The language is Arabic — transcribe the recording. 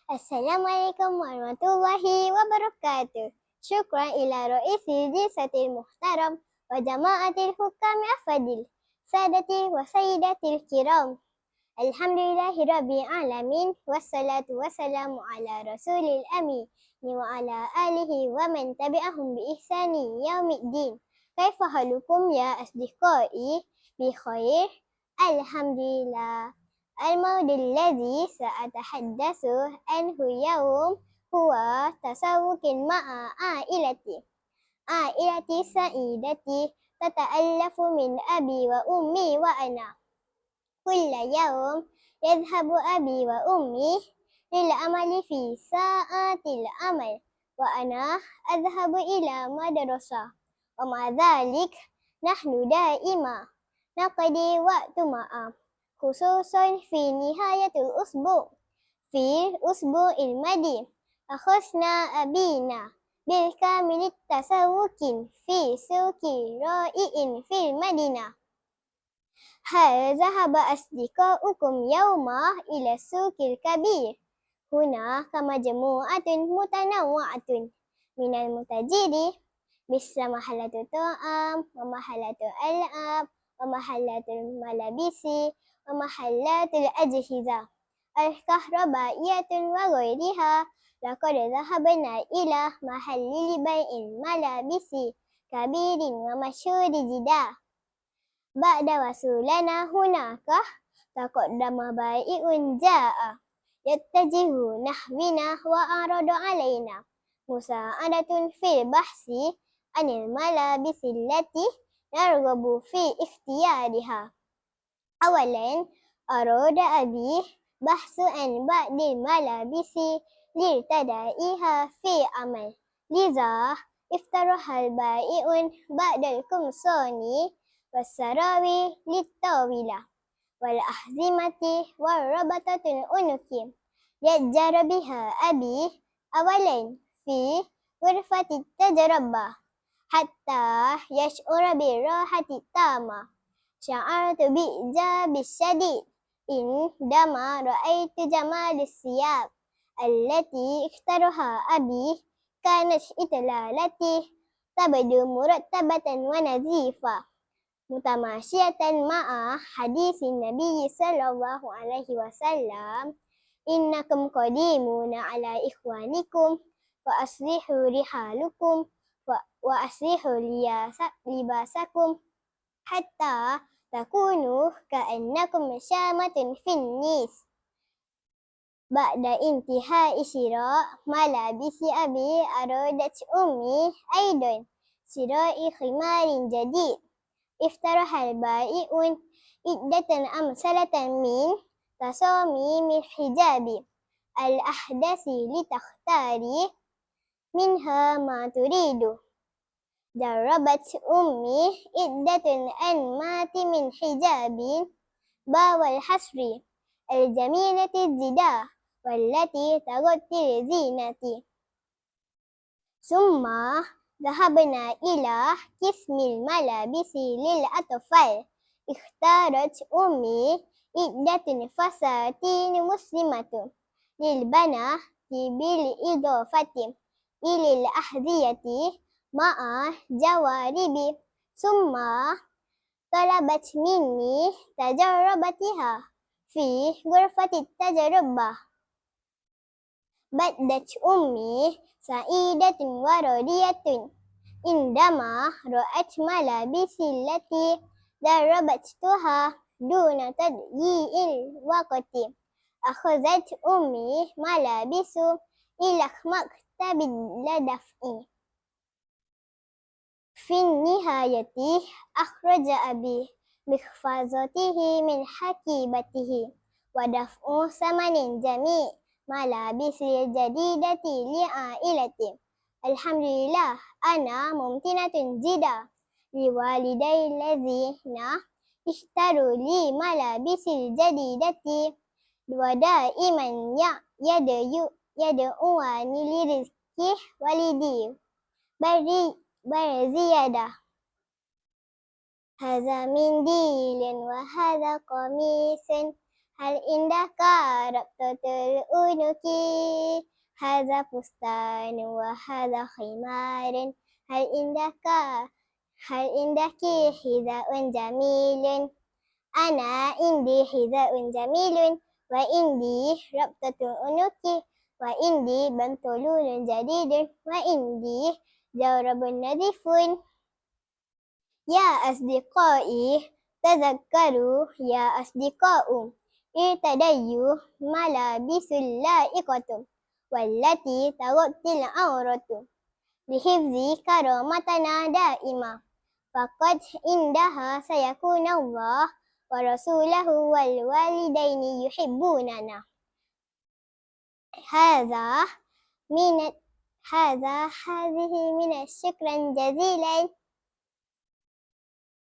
Assalamualaikum warahmatullahi wabarakatuh. Syukran ila ra'isil jisatil muhtaram wa jama'atil hukami afadil. Sadati wa sayyidatil kiram. Alhamdulillahi rabbil alamin. Wassalatu wassalamu ala rasulil amin. Wa ala alihi wa man tabi'ahum bi ihsani yaumiddin. Kaifa halukum ya asdiqai? Bi khair. Alhamdulillah. الموضوع الذي سأتحدث عنه اليوم هو تسوق مع عائلتي سعيدتي تتألف من أبي وأمي وأنا. كل يوم يذهب أبي وأمي للعمل في ساعات العمل وأنا أذهب إلى مدرسة، ومع ذلك نحن دائما نقضي وقت معا، خصوصا في نهاية الأسبوع. في الأسبوع الماضي أخذنا أبينا بالكامل التسوق في سوق رائع في المدينة. هل ذهب أصدقاؤكم يوما إلى السوق الكبير؟ هناك مجموعة متنوعة من المتاجر مثل محلات الطعام ومحلات الألعاب ومحلات الملابس ومحلات الأجهزة الكهربائية وغيرها. لقد ذهبنا إلى محل لبيع الملابس كبير ومشهور جدا. بعد وصولنا هناك تقدم بائع جاء يتجه نحونا وأعرض علينا مساعدة في البحث عن الملابس التي نرغب في اختيارها. أولاً أراد أبي بحث عن بعض الملابس لارتدائها في عمل، لذا اقترح البائع بعض القمصان والسراويل للطاولة والأحزمة والربطة العنق. يتجر بها أبي أولاً في غرفة التجربة حتى يشعر بالراحة التامة. شعرت بإعجاب الشديد عندما رأيت جمال الثياب التي اختارها أبي. كانت إطلالتي تبدو مرتبة ونظيفة متماشية مع حديث النبي صلى الله عليه وسلم: إنكم قديمون على إخوانكم فأصلحوا رحالكم وأصلحوا لباسكم حتى تكونوا كأنكم شامة في النيس. بعد انتهاء شراء ملابس أبي أرادت أمي أيضا شراء خمار جديد. اقترح البائع عدة أمثلة من تصاميم الحجاب الأحدث لتختاري منها ما تريد. جربت أمي عدة أنماط من حجاب باو الحصر الجميلة الجدا والتي تغطي الزينة. ثم ذهبنا إلى قسم الملابس للأطفال. اختارت أمي عدة فساتين مسلمة للبنات بالإضافة إلى الأحذية مع جوارب. ثم طلبت مني تجربتها في غرفة التجربة. بدت أمي سعيدة وراضية عندما رأت ملابسي التي جربتها دون تضييع الوقت. أخذت أمي ملابس إلى مكتب لدفع. في النهاية أخرج أبي محفظته من حقيبته ودفع ثمن جميع ملابس الجديدة لعائلتي. الحمد لله، أنا ممتنة جدا لوالدي الذين اشتروا لي ملابس الجديدة ودائما يدعوان لرزق والدي بزيادة. هذا منديل وهذا قميص هل عندك ربطة العنق هذا فستان وهذا خمار هل عندك حذاء جميل أنا عندي حذاء جميل وعندي ربطة عنق وعندي بنطلون جديد وعندي جورب نظيف يا أصدقائي تذكروا يا أصدقاء ارتديوا ملابس لائقة والتي تغطي العورة لحفظ كرامتنا دائما فقد عندها سيكون الله ورسوله والوالدين يحبوننا هذه من الشكر جزيلا